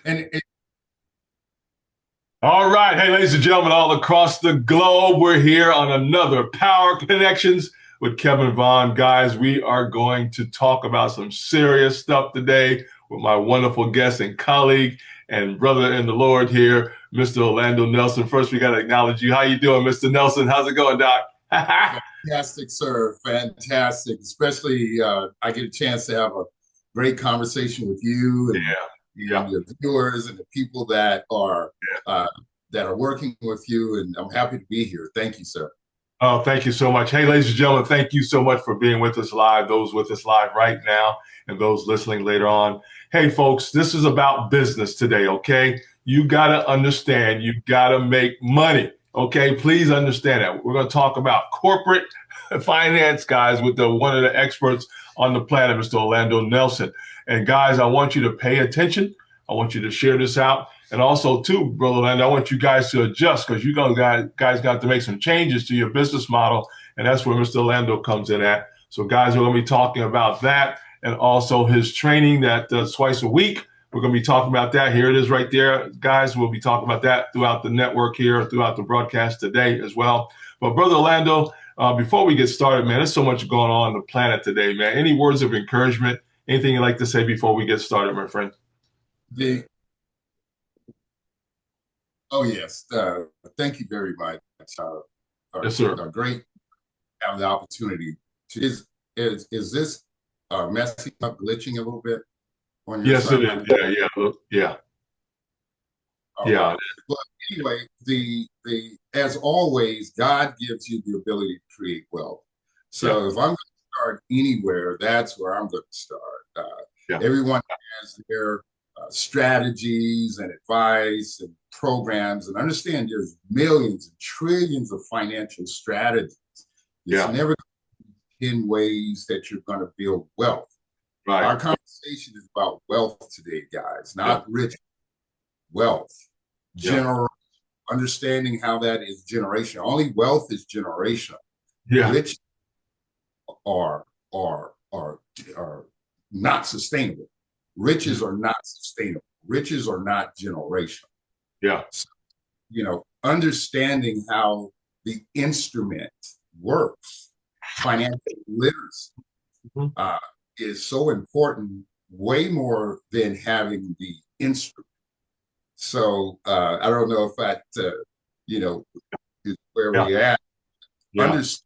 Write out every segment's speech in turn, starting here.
And All right. Hey, ladies and gentlemen, all across the globe, we're here on another Power Connections with Kevin Vaughan. Guys, we are going to talk about some serious stuff today with my wonderful guest and colleague and brother in the Lord here, Mr. Orlando Nelson. First, we got to acknowledge you. How you doing, Mr. Nelson? How's it going, Doc? fantastic, sir, fantastic. Especially, I get a chance to have a great conversation with you Yeah, and yeah, your viewers and the people yeah. uh, that are working with you. And I'm happy to be here. Thank you, sir. Oh, thank you so much. Hey, ladies and gentlemen, thank you so much for being with us live, those with us live right now, and those listening later on. Hey, folks, this is about business today, okay? You got to understand, you got to make money, okay? Please understand that. We're going to talk about corporate finance, guys, with one of the experts on the planet, Mr. Orlando Nelson. And, guys, I want you to pay attention. I want you to share this out. And also, too, Brother Land, I want you guys to adjust because you guys got to make some changes to your business model. And that's where Mr. Orlando comes in at. So, guys, we're going to be talking about that and also his training that does twice a week. We're going to be talking about that. Here it is right there. Guys, we'll be talking about that throughout the network here, throughout the broadcast today as well. But, Brother Orlando, before we get started, man, there's so much going on the planet today, man. Any words of encouragement, anything you'd like to say before we get started, my friend? The, oh, yes. Thank you very much. Yes, sir. Great to have the opportunity. To, is this messing up, glitching a little bit on your Yes, it side? is. Yeah. All Yeah. right. But anyway, the as always, God gives you the ability to create wealth. Yeah. So if I'm going to start anywhere, that's where I'm going to start. Yeah. Everyone has their strategies and advice and programs, and understand there's millions and trillions of financial strategies. It's Yeah. never in ways that you're going to build wealth. Right. Our conversation is about wealth today, guys, Yeah. not rich wealth. Yeah. General understanding how that is generational. Only wealth is generational. Yeah. Rich are are not sustainable. Riches are not sustainable. Riches are not generational. Yeah. So, understanding how the instrument works, financial literacy, Mhm. uh, is so important, way more than having the instrument. So I don't know if that, you know, is where Yeah. we at. Yeah. Understand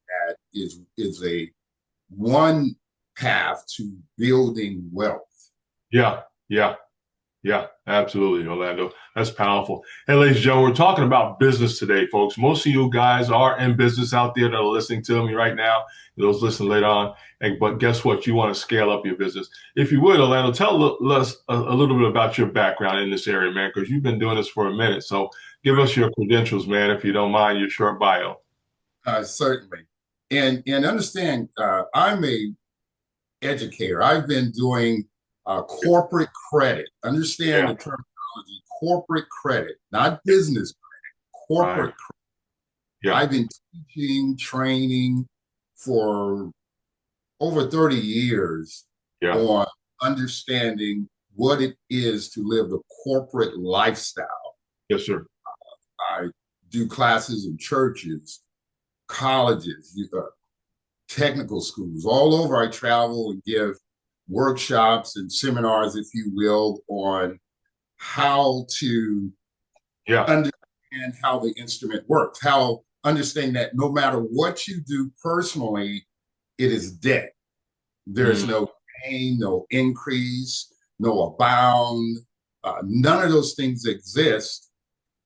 that is a one path to building wealth. Yeah. Yeah. Yeah. Absolutely, Orlando. That's powerful. Hey, ladies and gentlemen, we're talking about business today, folks. Most of you guys are in business out there that are listening to me right now. Those listen later on. But guess what? You want to scale up your business. If you would, Orlando, tell us a little bit about your background in this area, man, because you've been doing this for a minute. So give us your credentials, man, if you don't mind, your short bio. Certainly, and understand, I'm a educator. I've been doing corporate credit. Understand Yeah. the terminology: corporate credit, not business credit. Right. Corporate. Yeah. I've been teaching, training for over 30 years Yeah. on understanding what it is to live the corporate lifestyle. Yes, sir. I do classes in churches, colleges, technical schools, all over. I travel and give workshops and seminars, if you will, on how to Yeah. understand how the instrument works, how understanding that no matter what you do personally, it is debt. There's Mm. no gain, no increase, no abound. None of those things exist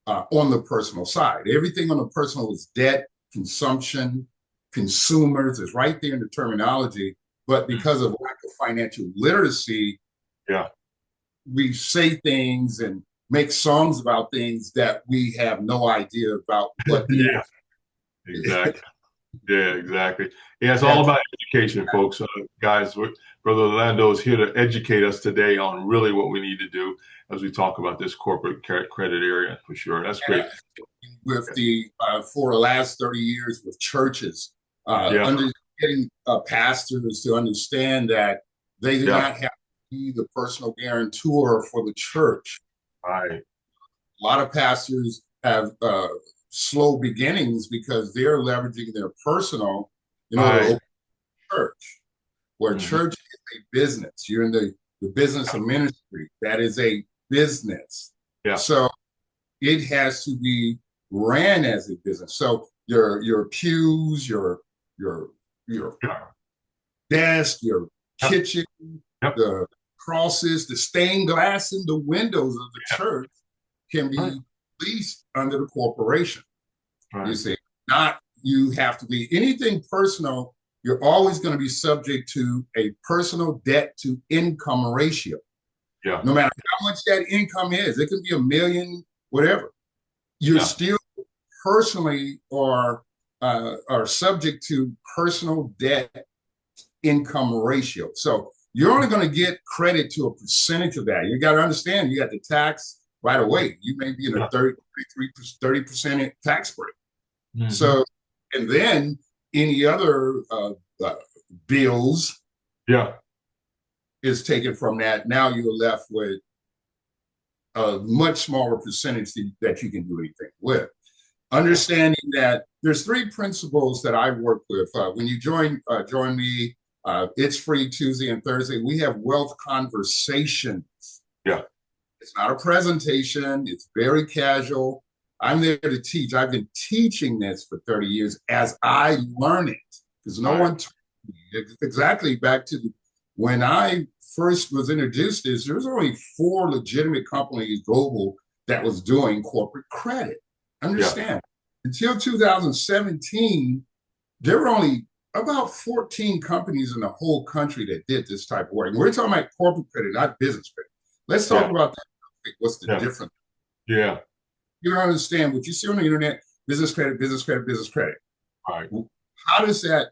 on the personal side. Everything on the personal is debt, consumption, consumers is right there in the terminology. But because of lack of financial literacy, Yeah. we say things and make songs about things that we have no idea about what the Yeah. Exactly. Yeah, exactly. Yeah, it's all that about education, folks. Guys, Brother Orlando is here to educate us today on really what we need to do as we talk about this corporate credit area for sure. That's great. with the for the last 30 years with churches, Yeah, under getting pastors to understand that they do yeah, not have be the personal guarantor for the church. Right. A lot of pastors have slow beginnings because they're leveraging their personal in order to Right. open a church, where Hmm. church is a business. You're in the business of ministry. That is a business. Yeah. So it has to be ran as a business. So your pews, your your Yeah. desk, your Yep. kitchen, Yep. the crosses, the stained glass in the windows of the Yeah. church can Right. be leased under the corporation. You Right. see, not you have to be anything personal. You're always going to be subject to a personal debt to income ratio, Yeah. no matter how much that income is. It can be a million, whatever. You're Yeah. still personally are subject to personal debt income ratio. So you're only going to get credit to a percentage of that. You got to understand you got the tax right away. You may be in a Yeah. 30% tax break. Hmm. So, and then any other bills Yeah. is taken from that. Now you're left with a much smaller percentage that you can do anything with. Understanding that there's three principles that I work with. When you join me, it's free Tuesday and Thursday. We have wealth conversations. Yeah. It's not a presentation. It's very casual. I'm there to teach. I've been teaching this for 30 years as I learn it because no Right. one told me. Exactly back to when I first was introduced to this, there was only 4 legitimate companies global that was doing corporate credit. Yeah. Understand? Until 2017, there were only about 14 companies in the whole country that did this type of work. And we're talking about corporate credit, not business credit. Let's talk Yeah. about that. What's the Yeah. difference? Yeah. You don't understand what you see on the internet, business credit, business credit, business credit. Right. How does that,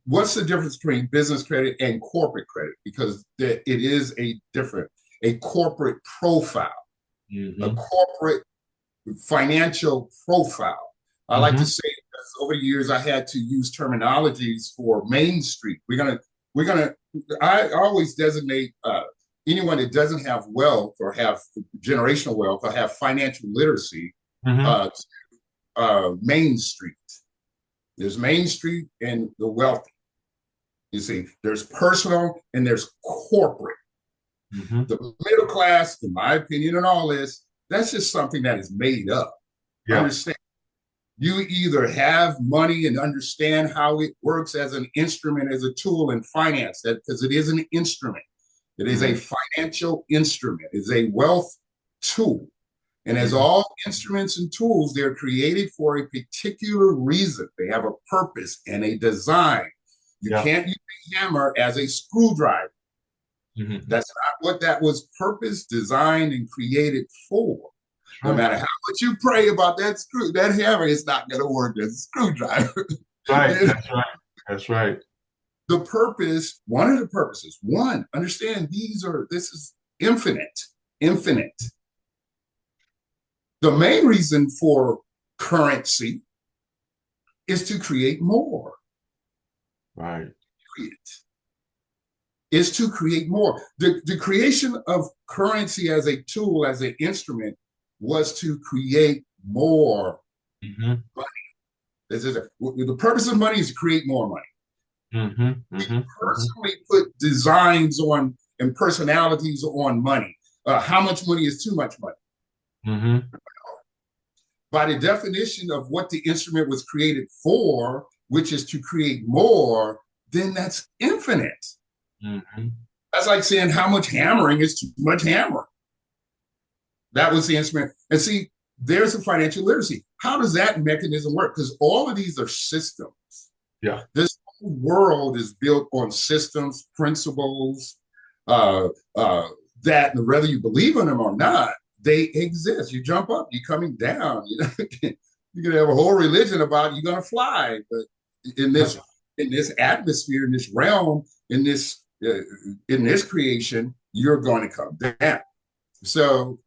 what's the difference between business credit and corporate credit? Because it is a corporate profile, a Hmm. corporate financial profile. I like to Hmm. say over the years I had to use terminologies for Main Street. We're gonna. I always designate anyone that doesn't have wealth or have generational wealth or have financial literacy Hmm. uh, Main Street. There's Main Street and the wealthy. You see, there's personal and there's corporate. Hmm. The middle class, in my opinion, and all this, that's just something that is made up. Yeah. Understand? You either have money and understand how it works as an instrument, as a tool in finance, that because it is an instrument. It is a Hmm. financial instrument. It's a wealth tool. And as Hmm. all instruments and tools, they're created for a particular reason. They have a purpose and a design. You Yeah. can't use a hammer as a screwdriver. Hmm. That's not what that was purpose, designed, and created for. No Right. matter how much you pray about that hammer, it's not going to work as a screwdriver. Right. That's right. That's right. The purpose, one of the purposes, understand this is infinite, infinite. The main reason for currency is to create more. Right. Is to create more. The creation of currency as a tool, as an instrument, was to create more Hmm. money. The purpose of money is to create more money. Hmm. Hmm. Hmm. Personally put designs on and personalities on money. How much money is too much money? Hmm. By the definition of what the instrument was created for, which is to create more, then that's infinite. Hmm. That's like saying how much hammering is too much hammering. That was the instrument. And see, there's a financial literacy. How does that mechanism work? Because all of these are systems. Yeah. This whole world is built on systems, principles, uh, uh, that whether you believe in them or not, they exist. You jump up, you're coming down. You can have a whole religion about you're going to fly, but in this in this atmosphere, in this realm, in this creation, you're going to come down. So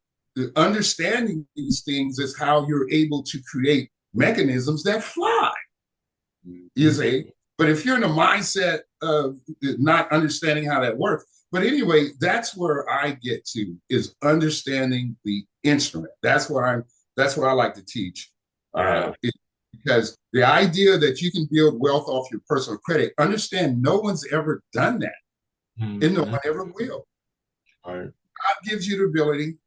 understanding these things is how you're able to create mechanisms that fly. You Mhm. see, But if you're in the mindset of not understanding how that works, but anyway, that's where I get to is understanding the instrument. That's what I like to teach. Yeah. Because the idea that you can build wealth off your personal credit, understand no one's ever done that, and no Mm-hmm. one ever will. Right. God gives you the ability.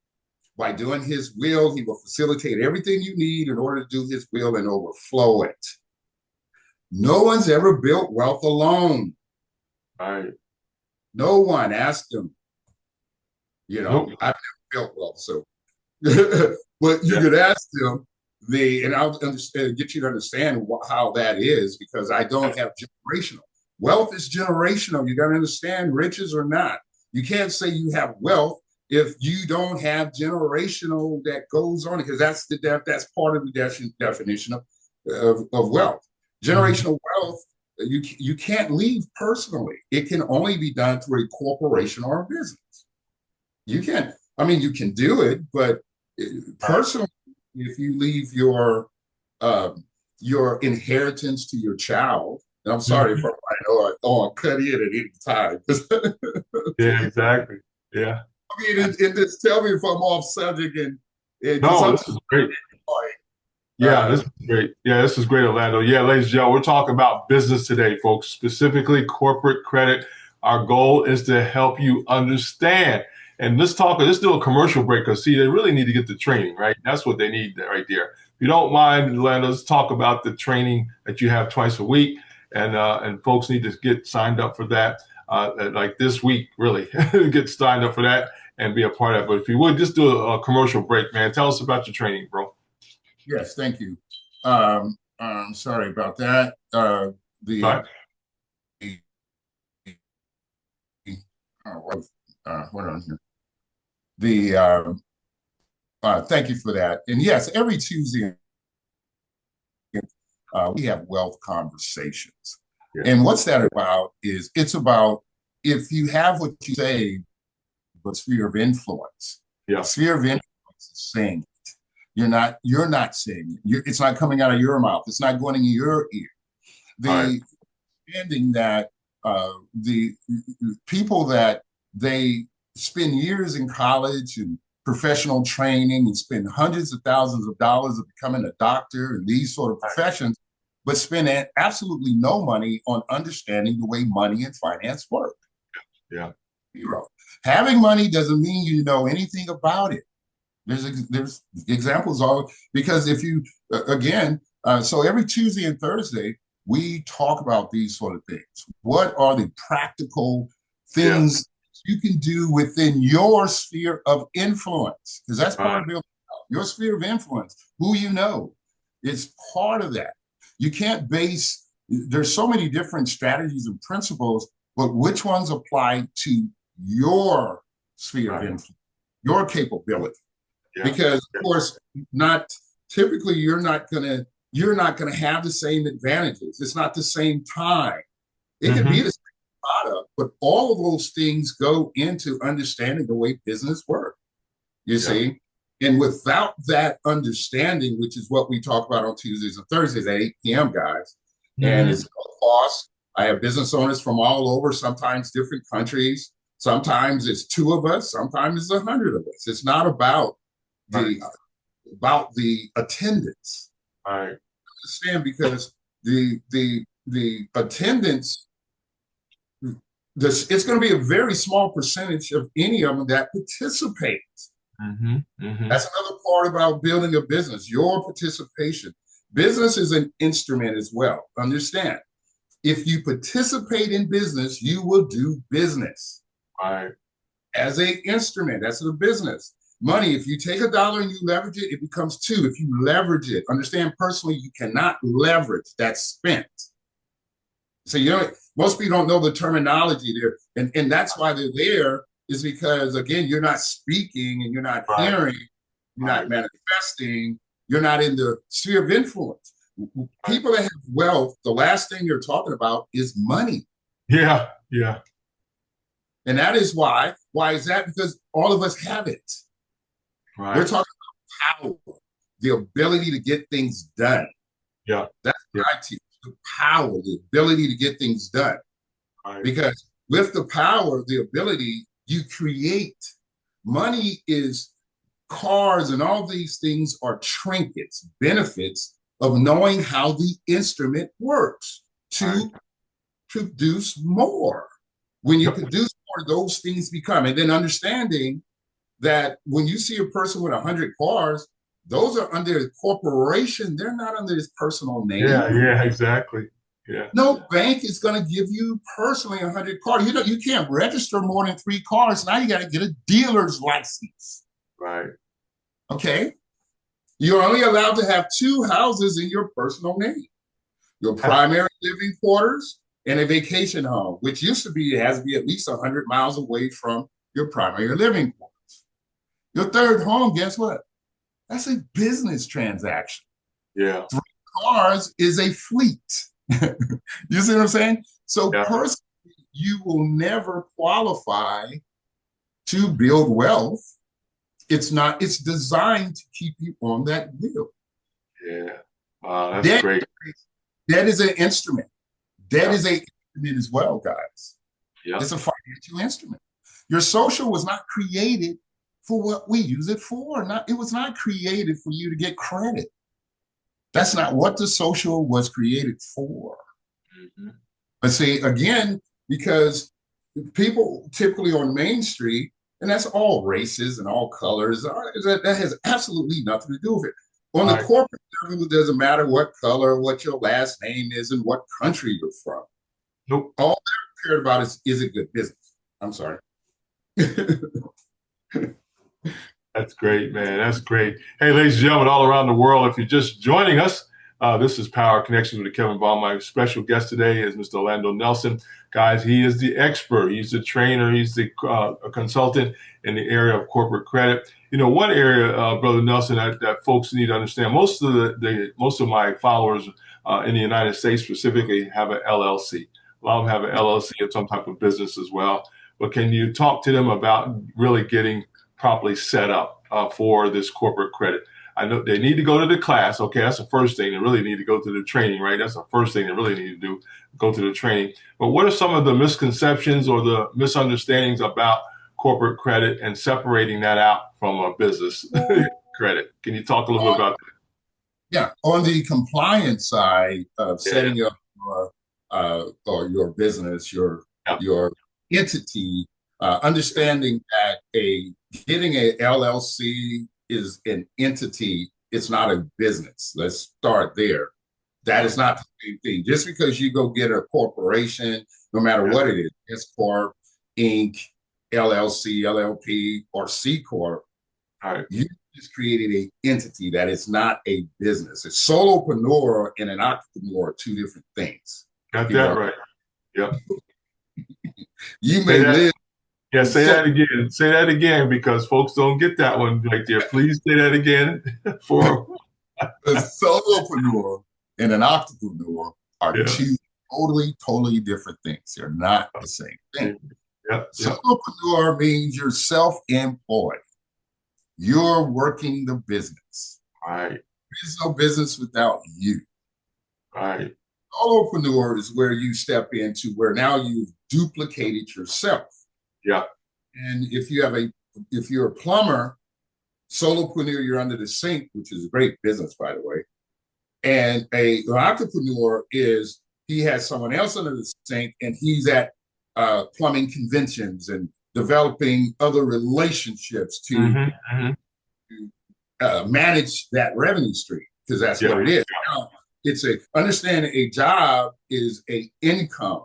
By doing his will, he will facilitate everything you need in order to do his will and overflow it. No one's ever built wealth alone. Right. No one. Asked them. Nope. I've never built wealth, so but you Yeah. could ask them and I'll understand, get you to understand how that is because I don't have generational. Wealth is generational. You got to understand riches or not. You can't say you have wealth if you don't have generational that goes on because that's part of the definition of wealth. Mm-hmm. Generational wealth you can't leave personally. It can only be done through a corporation or a business. You can, I mean, you can do it, but Right. personally, if you leave your inheritance to your child, and I'm sorry if Mm-hmm. I cut in at any time. Yeah, exactly. Yeah. I mean, just tell me if I'm off subject, and because No, sometimes this is great. Yeah, this uh, is great. Yeah, this is great, Orlando. Yeah, ladies and gentlemen, we're talking about business today, folks, specifically corporate credit. Our goal is to help you understand. And let's do a commercial break because see, they really need to get the training, right? That's what they need right there. If you don't mind, Orlando, let's talk about the training that you have twice a week, and folks need to get signed up for that. Like this week, really get signed up for that and be a part of it. But if you would just do a commercial break, man, tell us about your training, bro. yes, thank you. Sorry about that. The Right. what on here? The Thank you for that. And yes, every Tuesday we have wealth conversations. Yeah. And what's that about is it's about if you have what you say, but sphere of influence. Yeah. Sphere of influence is saying it. You're not saying it. It's not coming out of your mouth. It's not going in your ear. All right. The understanding that the people that they spend years in college and professional training and spend hundreds of thousands of dollars of becoming a doctor and these sort of professions, but spend absolutely no money on understanding the way money and finance work. Yeah. Zero. Having money doesn't mean you know anything about it. There's examples all because if you again, so every Tuesday and Thursday we talk about these sort of things. What are the practical Yeah. things you can do within your sphere of influence? Because that's part of building your sphere of influence. Who you know is part of that. You can't base. There's so many different strategies and principles, but which ones apply to your sphere of influence, your capability? Yeah. Because of course, not typically you're not gonna have the same advantages. It's not the same time. It could be Mm-hmm. the same product, but all of those things go into understanding the way business works. You Yeah. see, and without that understanding, which is what we talk about on Tuesdays and Thursdays at 8 p.m., guys, and Mm-hmm. it's no cost. I have business owners from all over, sometimes different countries. Sometimes it's two of us, sometimes it's 100 of us. It's not Right. the the attendance. All right. Understand because the attendance, it's going to be a very small percentage of any of them that participate. Mm-hmm. Mm-hmm. That's another part about building a business, your participation. Business is an instrument as well. Understand, if you participate in business, you will do business All right. as a instrument. That's the business. Money, if you take a dollar and you leverage it, it becomes two. If you leverage it, understand personally, you cannot leverage that's spent. So most people don't know the terminology there. And that's why they're there, is because again, you're not speaking and you're not Right. hearing, you're not Right. manifesting, you're not in the sphere of influence. Right. People that have wealth, the last thing they're talking about is money. Yeah. Yeah. And that is why. Why is that? Because all of us have it. We're Right. talking about power, the ability to get things done. Yeah. That's Yeah. what I teach. the power, the ability to get things done. Right. Because with the power, the ability, you create. Money is cars and all these things are trinkets, benefits of knowing how the instrument works Right. to produce more. When you Yep. produce more, those things become, and then understanding that when you see a person with 100 cars, those are under a corporation. They're not under his personal Yeah. name. Yeah. Exactly. Yeah. No bank is going to give you personally 100 cars. You know, you can't register more than 3 cars. Now you got to get a dealer's license. Right. Okay. You're only allowed to have 2 houses in your personal name, your primary living quarters and a vacation home, which used to be, it has to be at least 100 miles away from your primary living quarters. Your third home, guess what? That's a business transaction. Yeah. 3 cars is a fleet. You see what I'm saying? So Yeah. personally, you will never qualify to build wealth. It's designed to keep you on that wheel. Yeah. Wow. That's Debt, great. debt is an instrument. Debt Yeah. is a instrument as well, guys. Yeah. It's a financial instrument. Your social was not created for what we use it for. It was not created for you to get credit. That's not what the social was created for. Mm-hmm. But see, again, because people typically on Main Street, and that's all races and all colors, that has absolutely nothing to do with it. On the Right. corporate level, it doesn't matter what color, what your last name is, and what country you're from. Nope. All they're cared about is it good business? I'm sorry. That's great, man. That's great. Hey, ladies and gentlemen, all around the world, if you're just joining us, this is Power Connections with Kevin Vaughan. My special guest today is Mr. Orlando Nelson. Guys, he is the expert. He's the trainer. He's the consultant in the area of corporate credit. You know, one area, Brother Nelson, that folks need to understand. Most of my followers in the United States specifically have an LLC. A lot of them have an LLC or some type of business as well. But can you talk to them about really getting properly set up for this corporate credit? I know they need to go to the class. Okay, that's the first thing. They really need to go to the training, right? That's the first thing they really need to do, go to the training. But what are some of the misconceptions or the misunderstandings about corporate credit and separating that out from a business credit? Can you talk a little bit about that? Yeah, on the compliance side of Yeah. setting up or your business, your Yeah. your entity, understanding that getting a LLC is an entity. It's not a business. Let's start there. That is not the same thing. Just because you go get a corporation, no matter what it is, S corp, Inc., LLC, LLP, or C corp, All right. you just created an entity that is not a business. A solopreneur and an entrepreneur are two different things. Got that right. Yep. You may live. Yeah, say that again. Say that again because folks don't get that one right there. Please say that again for A solopreneur and an entrepreneur are two totally different things. They're not the same thing. Yep. Solopreneur means you're self-employed. You're working the business. Right. There's no business without you. Right. Solopreneur is where you step into where now you've duplicated yourself. Yeah. And if you're a plumber, solopreneur, you're under the sink, which is a great business, by the way. And an entrepreneur is he has someone else under the sink, and he's at plumbing conventions and developing other relationships to manage that revenue stream, because that's what it is. Now, understand a job is a income.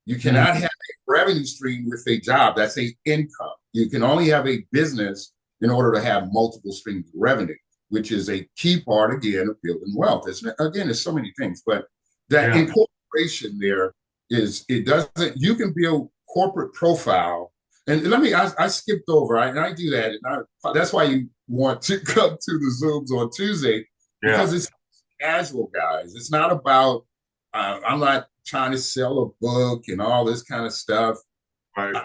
You cannot have a revenue stream with a job. That's a income. You can only have a business in order to have multiple streams of revenue, which is a key part, again, of building wealth. Again, there's so many things, but that incorporation there you can build corporate profile. And I skipped over, and I do that. And that's why you want to come to the Zooms on Tuesday, because it's casual, guys. It's not about, I'm not trying to sell a book and all this kind of stuff. Right.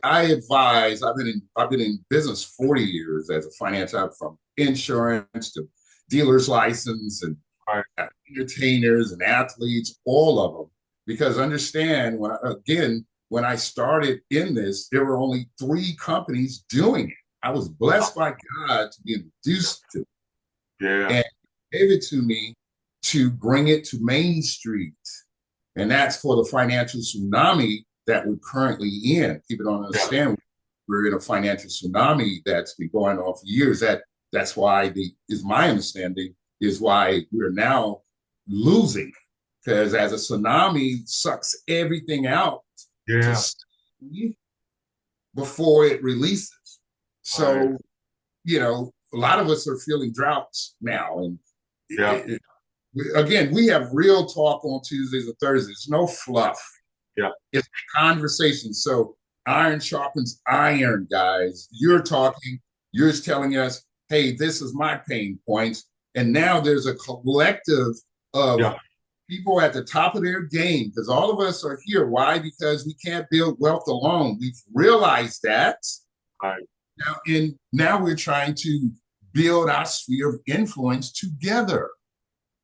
I advise. I've been in business 40 years as a financial, from insurance to dealer's license and Right. entertainers and athletes, all of them. Because understand, when I started in this, there were only 3 companies doing it. I was blessed by God to be introduced to it, Yeah. and gave it to me to bring it to Main Street. And that's for the financial tsunami that we're currently in. People don't Yeah. understand we're in a financial tsunami that's been going on for years. That's why is my understanding is why we're now losing, because as a tsunami sucks everything out to Yeah. sea before it releases. Right. So, a lot of us are feeling droughts now. And Yeah. again, we have real talk on Tuesdays and Thursdays, no fluff. Yeah. It's conversation. So iron sharpens iron, guys. You're talking, you're telling us, hey, this is my pain points. And now there's a collective of Yeah. people at the top of their game, because all of us are here. Why? Because we can't build wealth alone. We've realized that. Right. Now we're trying to build our sphere of influence together.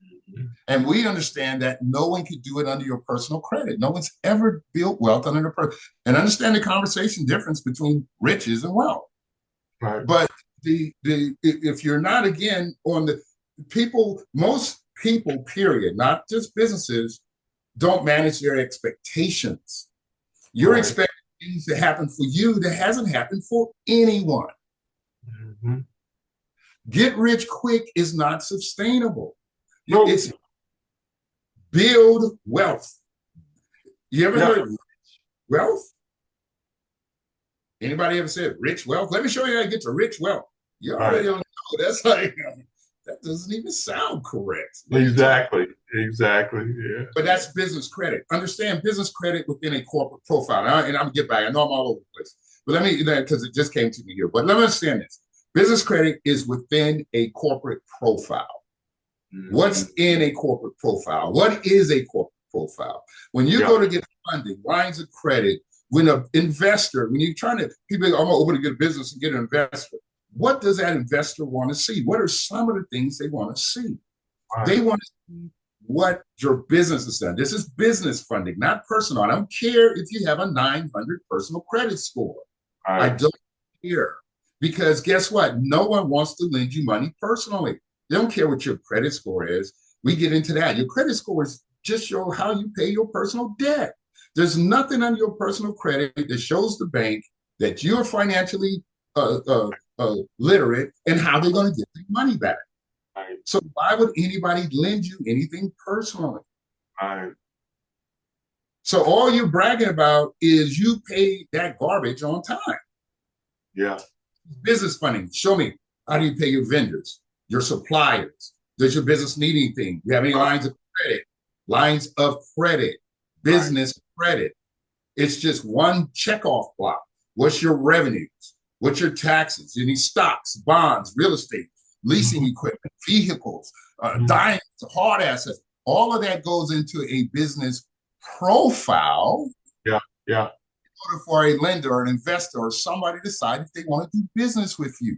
Mhm. And we understand that no one can do it under your personal credit. No one's ever built wealth under the person. And understand the conversation difference between riches and wealth. Right. But if you're not, again, on the people, most people, period, not just businesses, don't manage their expectations. You're Right. expecting things to happen for you that hasn't happened for anyone. Mm-hmm. Get rich quick is not sustainable. No. It's build wealth. You ever Yeah. heard rich wealth? Anybody ever said rich wealth? Let me show you how to get to rich wealth. You already Right. don't know. That's like, that doesn't even sound correct. Exactly. Exactly. Yeah. But that's business credit. Understand business credit within a corporate profile. And I'm gonna get back. I know I'm all over the place, but let me, because it just came to me here. But let me understand this. Business credit is within a corporate profile. Mm-hmm. What's in a corporate profile? What is a corporate profile? When you Yeah. go to get funding, lines of credit, when an investor, when you're trying to, people are, I'm gonna open a good business and get an investor. What does that investor want to see? What are some of the things they want to see? Right. They want to see what your business has done. This is business funding, not personal. I don't care if you have a 900 personal credit score. I Right. don't care, because guess what? No one wants to lend you money personally. They don't care what your credit score is. We get into that. Your credit score is just how you pay your personal debt. There's nothing on your personal credit that shows the bank that you're financially literate and how they're going to get their money back. Right. So why would anybody lend you anything personally? Right. So all you're bragging about is you paid that garbage on time. Yeah. Business funding. Show me, how do you pay your vendors, your suppliers? Does your business need anything? Do you have any lines of credit? Lines of credit, business credit. It's just one checkoff block. What's your revenues? What's your taxes? Any stocks, bonds, real estate, leasing equipment, vehicles, diamonds, hard assets. All of that goes into a business profile. Yeah. Yeah. In order for a lender or an investor or somebody to decide if they want to do business with you.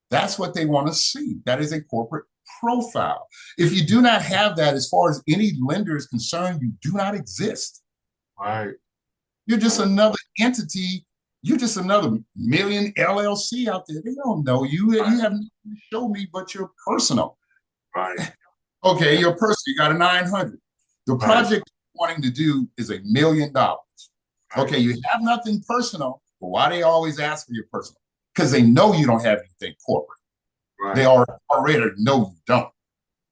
That's what they want to see. That is a corporate profile. If you do not have that, as far as any lender is concerned, you do not exist. Right. You're just another entity. You're just another million LLC out there. They don't know you. You have nothing to show me but your personal. Right. Okay, your personal, you got a 900. The project you're wanting to do is $1 million. Okay, you have nothing personal, but why they always ask for your personal? Because they know you don't have anything corporate. Right. They already know you don't.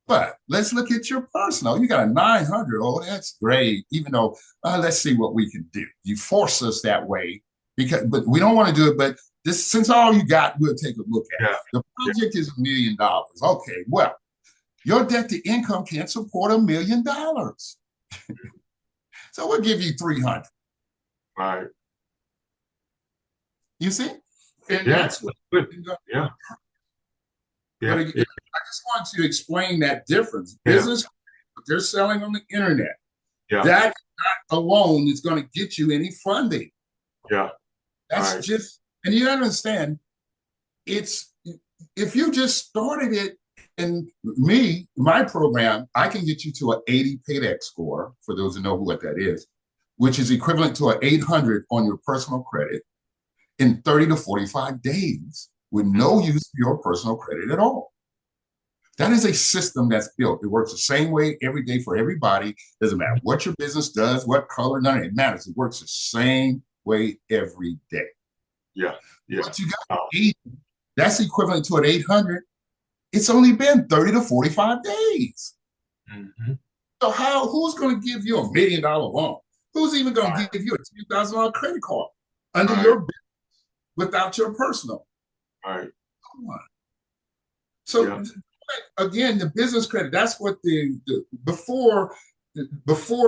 But let's look at your personal. You got a 900. Oh, that's great. Even though, let's see what we can do. You force us that way, but we don't want to do it. But this, since all you got, we'll take a look at it. The project is $1 million. Okay, well, your debt to income can't support $1 million. So we'll give you 300. Right. You see? And Yeah. that's what. Yeah. But again, I just want to explain that difference. Business, what they're selling on the internet, that not alone is going to get you any funding. Yeah. That's just, and you understand, it's, if you just started it And my program, I can get you to an 80 paydex score, for those who know what that is, which is equivalent to an 800 on your personal credit in 30 to 45 days with no use of your personal credit at all. That is a system that's built. It works the same way every day for everybody. Doesn't matter what your business does, what color, none of it matters. It works the same way every day. Yeah. Yeah. But you got 80, that's equivalent to an 800. It's only been 30 to 45 days. Mm-hmm. So who's going to give you $1 million loan? Who's even going to give you a $2,000 credit card under your business without your personal? All right. Come on. So again, the business credit, that's what before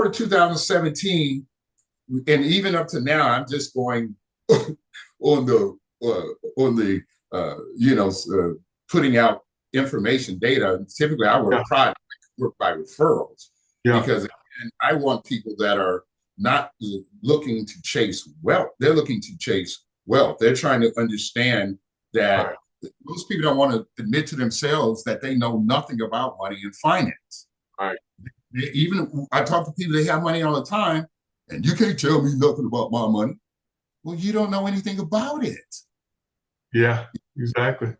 2017, and even up to now, I'm just going on the putting out information data. Typically, I work by referrals because again, I want people that are not looking to chase wealth. They're looking to chase wealth. They're trying to understand that most people don't want to admit to themselves that they know nothing about money and finance. Right. Even I talk to people, they have money all the time, and you can't tell me nothing about my money. Well, you don't know anything about it. Yeah, exactly.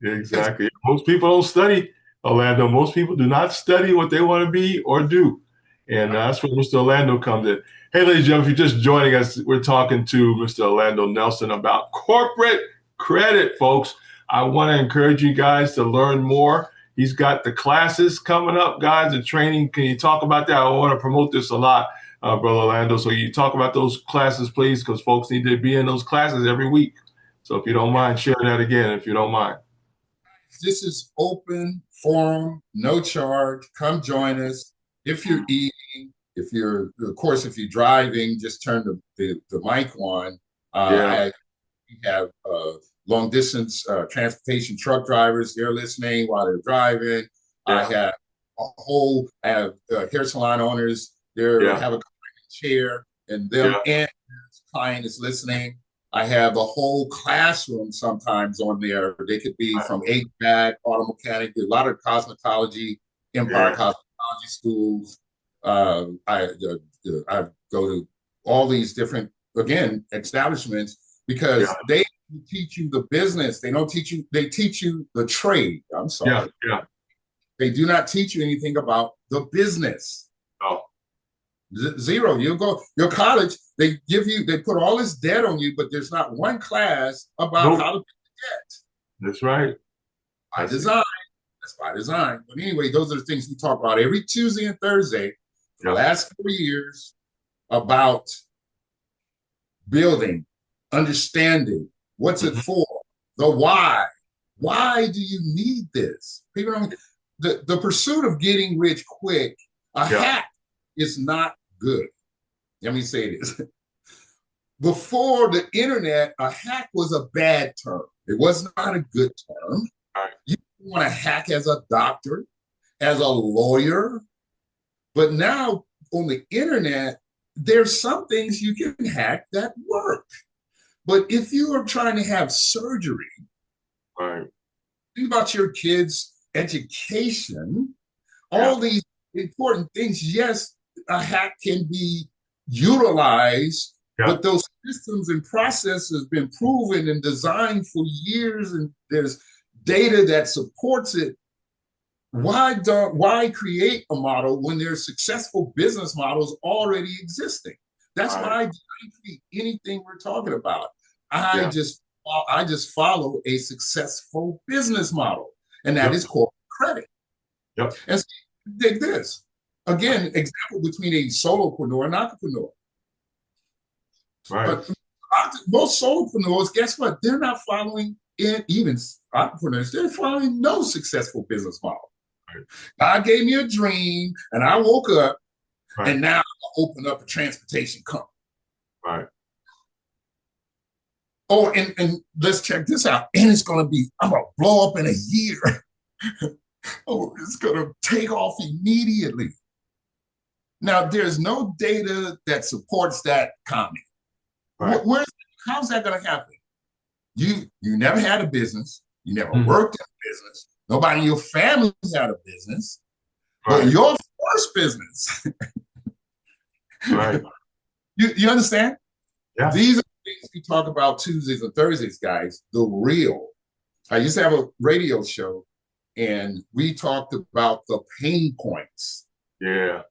Yeah, exactly. Most people don't study, Orlando. Most people do not study what they want to be or do. And that's where Mr. Orlando comes in. Hey, ladies and gentlemen, if you're just joining us, we're talking to Mr. Orlando Nelson about corporate credit, folks. I want to encourage you guys to learn more. He's got the classes coming up, guys, the training. Can you talk about that? I want to promote this a lot, Brother Orlando. So you talk about those classes, please, because folks need to be in those classes every week. So if you don't mind, share that again, if you don't mind. This is open forum, no charge. Come join us. If you're eating, if you're driving, just turn the mic on. We have long distance transportation truck drivers. They're listening while they're driving. I have hair salon owners. They have a chair, and them and client is listening. I have a whole classroom sometimes on there. They could be from HVAC, auto mechanic, a lot of cosmetology, Empire Cosmetology schools. I go to all these different, again, establishments because they teach you the business. They don't teach you, they teach you the trade. I'm sorry. They do not teach you anything about the business. Oh. Zero. You go your college, they put all this debt on you, but there's not one class about how to pay the debt. That's right. By design. That's by design. But anyway, those are the things we talk about every Tuesday and Thursday for the last 4 years about building, understanding, what's it for, the why. Why do you need this? People don't. The pursuit of getting rich quick, hack is not good. Let me say this. Before the internet, a hack was a bad term. It was not a good term. You want to hack as a doctor, as a lawyer. But now on the internet, there's some things you can hack that work. But if you are trying to have surgery, think about your kids' education, all these important things. Yes, a hack can be utilized, but those systems and processes have been proven and designed for years, and there's data that supports it. Why create a model when there's successful business models already existing? That's why I don't create anything we're talking about. I just follow a successful business model, and that is corporate credit. And so, dig this. Again, example between a solopreneur and entrepreneur. But most solopreneurs, guess what? They're not following even entrepreneurs. They're following no successful business model. God gave me a dream, and I woke up, and now I open up a transportation company. Oh, and let's check this out. And it's going to be, I'm going to blow up in a year. Oh, it's going to take off immediately. Now, there's no data that supports that comment. How's that going to happen? You never had a business. You never worked in a business. Nobody in your family had a business, but Right. your first business. Right. You understand? Yeah. These are things we talk about Tuesdays and Thursdays, guys. The real. I used to have a radio show, and we talked about the pain points. Yeah.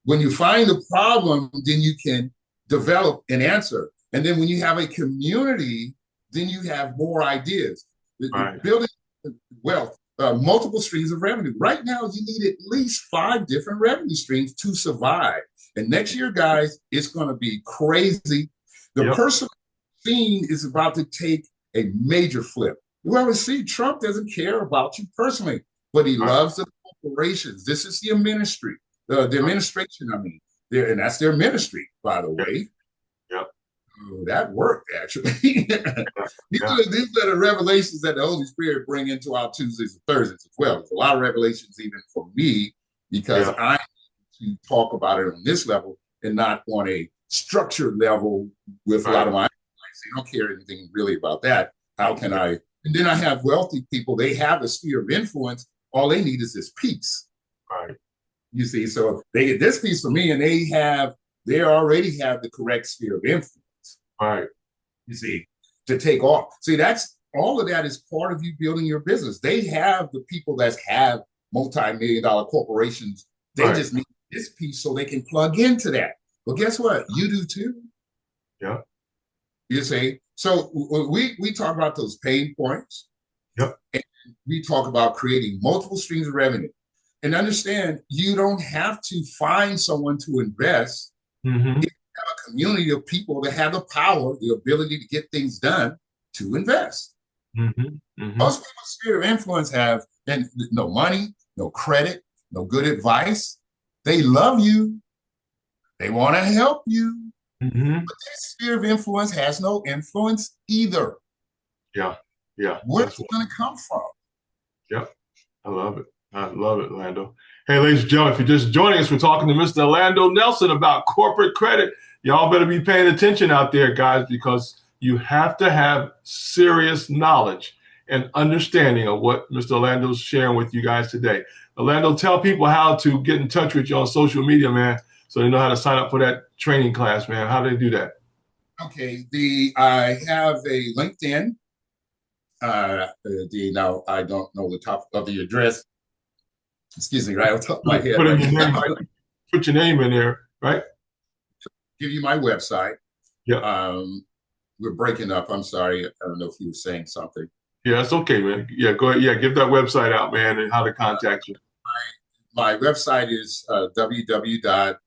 When you find the problem, then you can develop an answer. And then when you have a community, then you have more ideas. Right. Building wealth, multiple streams of revenue. Right now, you need at least 5 different revenue streams to survive. And next year, guys, it's going to be crazy. The Yep. personal scene is about to take a major flip. Well, see, Trump doesn't care about you personally, but he Right. loves the corporations. This is the ministry, the administration, I mean, and that's their ministry, by the Yep. way. Yep. Oh, that worked, actually. these, Yeah. these are the revelations that the Holy Spirit bring into our Tuesdays and Thursdays as well. There's a lot of revelations even for me because Yeah. I need to talk about it on this level and not on a structured level with a lot of my clients. They don't care anything really about that. How can I? And then I have wealthy people. They have a sphere of influence. All they need is this piece. Right. You see, so they get this piece from me, and they already have the correct sphere of influence. Right. You see, to take off. See, that's all of that is part of you building your business. They have the people that have multi-million-dollar corporations. They Right. just need this piece so they can plug into that. Well, guess what? You do too. Yeah. You see, so we talk about those pain points. Yep. And we talk about creating multiple streams of revenue. And understand, you don't have to find someone to invest. Mm-hmm. A community of people that have the power, the ability to get things done to invest. Mm-hmm. Mm-hmm. Most people's sphere of influence have and no money, no credit, no good advice. They love you. They want to help you. Mm-hmm. But their sphere of influence has no influence either. Yeah. Yeah. Where's it going to come from? Yep. I love it. I love it, Lando. Hey, ladies and gentlemen, if you're just joining us, we're talking to Mr. Lando Nelson about corporate credit. Y'all better be paying attention out there, guys, because you have to have serious knowledge and understanding of what Mr. Lando's sharing with you guys today. Orlando, tell people how to get in touch with you on social media, man, so they know how to sign up for that training class, man. How do they do that? Okay, I have a LinkedIn. Now I don't know the top of the address. Excuse me, right on top of my head Put in right your name, now. right? Put your name in there, right? Give you my website. Yeah. We're breaking up. I'm sorry. I don't know if you were saying something. Yeah, it's okay, man. Yeah, go ahead. Yeah, give that website out, man, and how to contact you. My website is www.info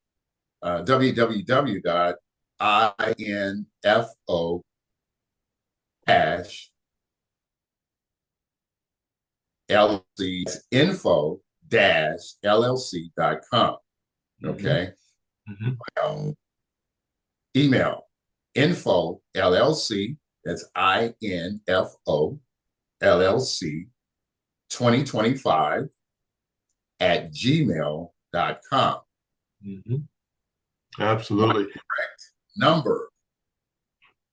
hash LLC info dash LLC.com. Okay. Mm-hmm. Email info LLC. That's INFO LLC 2025 at gmail.com. Mm-hmm. Absolutely. My correct number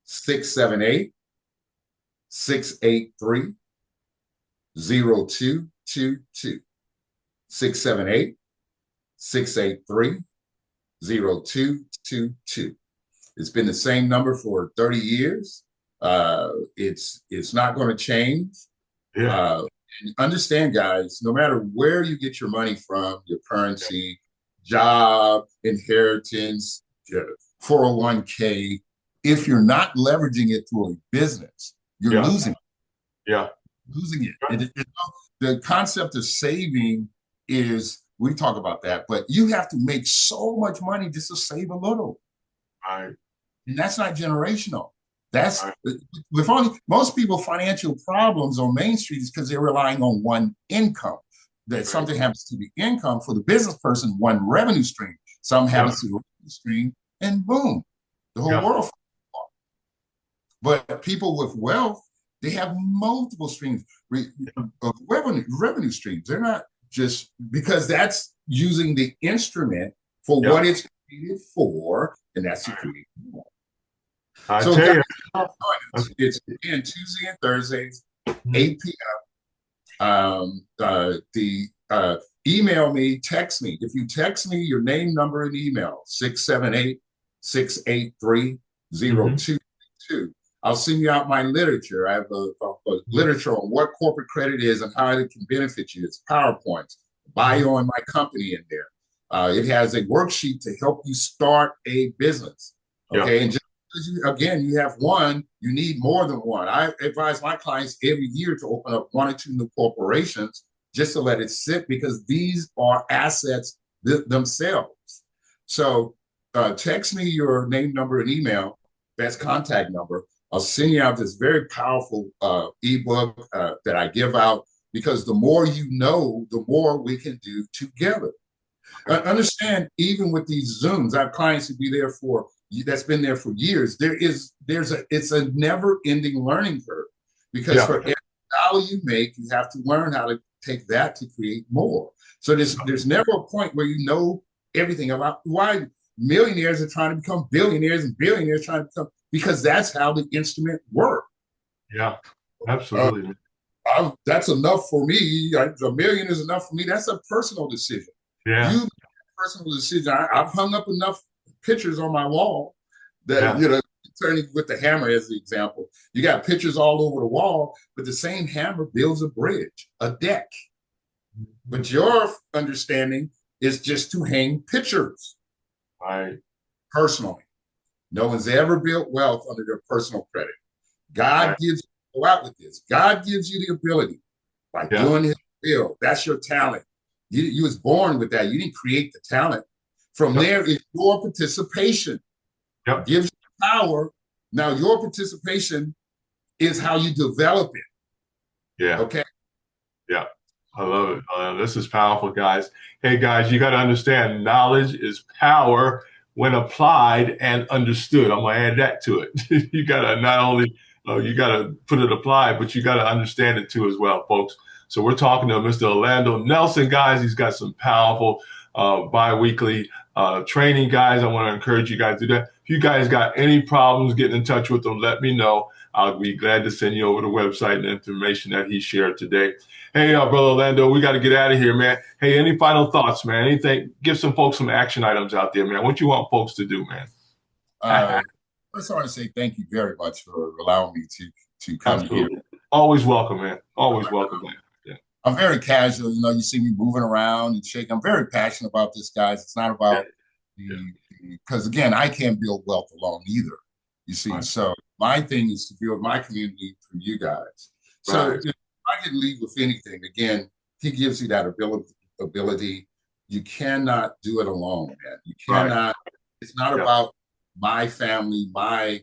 678-683-0222. 678-683-0222. It's been the same number for 30 years. It's not going to change. Yeah. And understand, guys, no matter where you get your money from, your currency, job, inheritance, 401k, if you're not leveraging it through a business, you're Yeah. losing it. Yeah. Losing it. The concept of saving is, we talk about that, but you have to make so much money just to save a little. Right. And that's not generational. That's Right. with only most people financial problems on Main Street is because they're relying on one income. That Right. something happens to the income for the business person, one revenue stream. Some happens to the revenue stream, and boom, the whole world. But people with wealth, they have multiple streams of revenue streams. They're not just because that's using the instrument for what it's created for, and that's to create more. I So tell guys, you, it's again Tuesday and Thursdays, Mhm. 8 p.m. The email me, text me. If you text me your name, number, and email, 678-683-0222. I'll send you out my literature. I have a literature on what corporate credit is and how it can benefit you. It's PowerPoints, bio in my company in there. It has a worksheet to help you start a business. Okay. And just again, you have one, you need more than one. I advise my clients every year to open up 1 or 2 new corporations just to let it sit because these are assets themselves. So text me your name, number, and email, best contact number. I'll send you out this very powerful ebook that I give out because the more you know, the more we can do together. Understand, even with these Zooms, I have clients who be there for that's been there for years. It's a never-ending learning curve because for every dollar you make, you have to learn how to take that to create more. So there's never a point where you know everything about why millionaires are trying to become billionaires and billionaires trying to become because that's how the instrument works. Yeah, absolutely. That's enough for me. $1 million is enough for me. That's a personal decision. Yeah. You personal decision. I've hung up enough pictures on my wall that turning with the hammer as the example. You got pictures all over the wall, but the same hammer builds a bridge, a deck. But your understanding is just to hang pictures. Right. Personally, no one's ever built wealth under their personal credit. God gives you go out with this. God gives you the ability by doing His will. That's your talent. You was born with that. You didn't create the talent. From there is your participation. Gives you power. Now your participation is how you develop it. Yeah. Okay. Yeah. I love it. This is powerful, guys. Hey, guys, you got to understand knowledge is power when applied and understood. I'm going to add that to it. You got to not only, you got to put it applied, but you got to understand it too as well, folks. So we're talking to Mr. Orlando Nelson, guys. He's got some powerful bi-weekly training, guys. I want to encourage you guys to do that. If you guys got any problems getting in touch with him, let me know. I'll be glad to send you over the website and the information that he shared today. Hey, Brother Orlando, we got to get out of here, man. Hey, any final thoughts, man? Anything? Give some folks some action items out there, man. What you want folks to do, man? First, I want to say thank you very much for allowing me to come here. Always welcome, man. Always welcome, man. Yeah. I'm very casual. You see me moving around and shaking. I'm very passionate about this, guys. It's not about because again, I can't build wealth alone either. You see, so my thing is to build my community through you guys. So if I can leave with anything, again, He gives you that ability. You cannot do it alone, man. You cannot. It's not about my family, my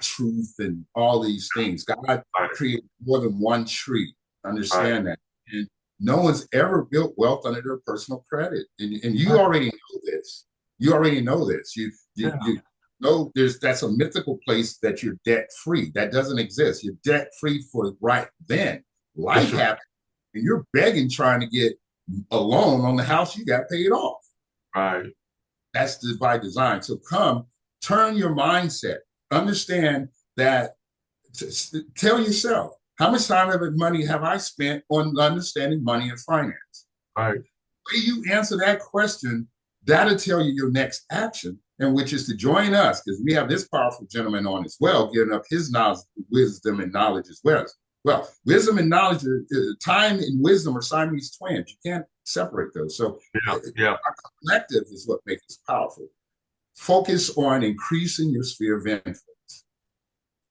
truth, and all these things. God created more than one tree. Understand that. And no one's ever built wealth under their personal credit. And you already know this. You already know this. You know that's a mythical place that you're debt free. That doesn't exist. You're debt free for right then. Life happens, and you're begging trying to get a loan on the house you got paid off. Right. That's by design. So turn your mindset. Understand that. Tell yourself, how much time and money have I spent on understanding money and finance? Right. The way you answer that question, that'll tell you your next action, and which is to join us, because we have this powerful gentleman on as well, giving up his knowledge, wisdom, and knowledge as well. Well, wisdom and knowledge, time and wisdom are Siamese twins. You can't separate those. So our collective is what makes us powerful. Focus on increasing your sphere of influence.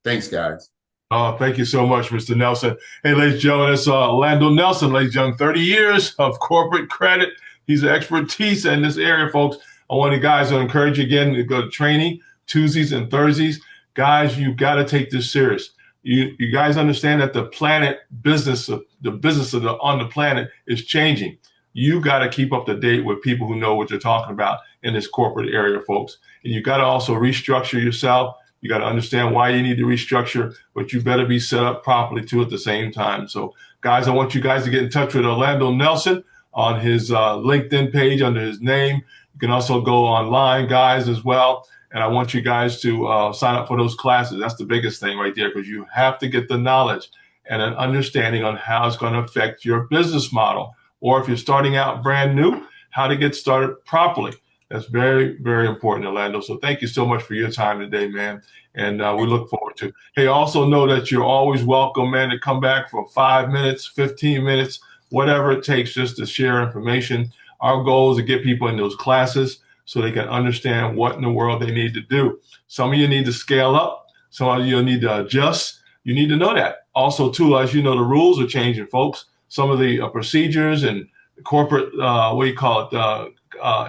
Thanks, guys. Oh, thank you so much, Mr. Nelson. Hey, ladies and gentlemen, it's Orlando Nelson, ladies and gentlemen, 30 years of corporate credit. He's an expertise in this area, folks. I want you guys to encourage you again to go to training Tuesdays and Thursdays. Guys, you got to take this serious. You guys understand that the planet business, on the planet is changing. You got to keep up to date with people who know what you're talking about in this corporate area, folks. And you got to also restructure yourself. You got to understand why you need to restructure, but you better be set up properly too at the same time. So, guys, I want you guys to get in touch with Orlando Nelson on his LinkedIn page under his name. You can also go online, guys, as well. And I want you guys to sign up for those classes. That's the biggest thing right there, because you have to get the knowledge. and an understanding on how it's going to affect your business model. Or if you're starting out brand new, how to get started properly. That's very, very important, Orlando. So thank you so much for your time today, man. And we look forward to. Hey, also know that you're always welcome, man, to come back for 5 minutes, 15 minutes, whatever it takes just to share information. Our goal is to get people in those classes so they can understand what in the world they need to do. Some of you need to scale up. Some of you need to adjust. You need to know that. Also, too, as you know, the rules are changing, folks. Some of the procedures and corporate,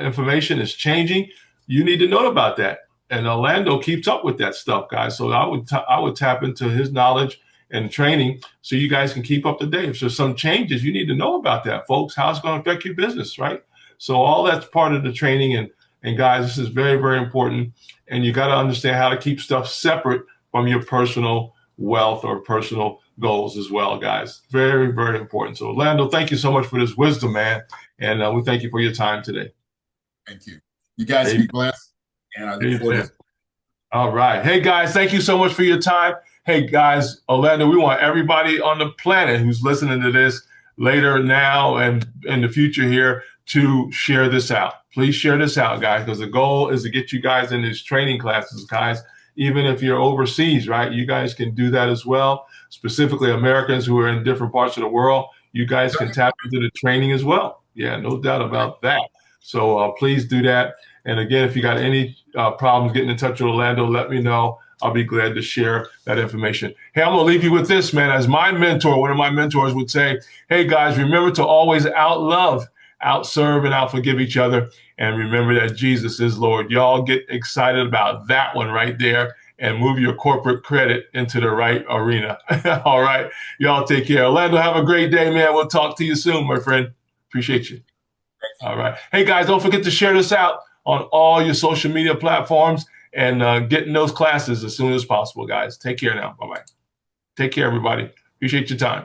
information is changing. You need to know about that. And Orlando keeps up with that stuff, guys. So I would tap into his knowledge and training so you guys can keep up to date. If there's some changes, you need to know about that, folks, how it's going to affect your business, right? So all that's part of the training. And guys, this is very, very important. And you got to understand how to keep stuff separate from your personal wealth or personal goals as well, guys. Very, very important. So Orlando, thank you so much for this wisdom, man. And we thank you for your time today. Thank you. You guys be blessed. And I look forward to. All right. Hey, guys, thank you so much for your time. Hey, guys, Orlando, we want everybody on the planet who's listening to this later, now, and in the future here to share this out. Please share this out, guys, because the goal is to get you guys in these training classes, guys. Even if you're overseas, right? You guys can do that as well. Specifically, Americans who are in different parts of the world, you guys can tap into the training as well. Yeah, no doubt about that. So please do that. And again, if you got any problems getting in touch with Orlando, let me know. I'll be glad to share that information. Hey, I'm going to leave you with this, man. As my mentor, one of my mentors would say, hey, guys, remember to always out-love, out-serve, and out-forgive each other. And remember that Jesus is Lord. Y'all get excited about that one right there and move your corporate credit into the right arena. All right. Y'all take care. Orlando, have a great day, man. We'll talk to you soon, my friend. Appreciate you. All right. Hey, guys, don't forget to share this out on all your social media platforms and get in those classes as soon as possible, guys. Take care now. Bye-bye. Take care, everybody. Appreciate your time.